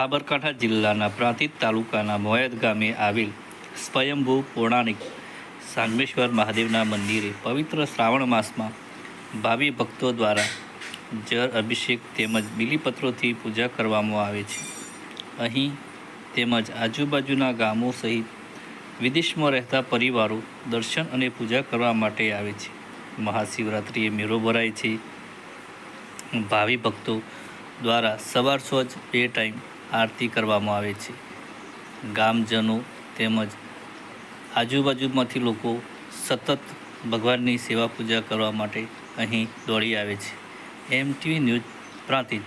સાબરકાંઠા જિલ્લાના પ્રાંતિજ તાલુકાના મોયદ ગામે આવેલ સ્વયંભૂ પૌરાણિક સાંગમેશ્વર મહાદેવના મંદિરે પવિત્ર શ્રાવણ માસમાં ભાવિ ભક્તો દ્વારા જળ અભિષેક તેમજ બીલીપત્રોથી પૂજા કરવામાં આવે છે. અહીં તેમજ આજુબાજુના ગામો સહિત વિદેશમાં રહેતા પરિવારો દર્શન અને પૂજા કરવા માટે આવે છે. મહાશિવરાત્રિએ મેળો ભરાય છે. ભાવિ ભક્તો દ્વારા સવાર સોજ 2 ટાઈમ આરતી કરવામાં આવે છે. ગામજનો તેમજ આજુબાજુમાંથી લોકો સતત ભગવાનની સેવા પૂજા કરવા માટે અહીં દોડી આવે છે. MTV news Prantij.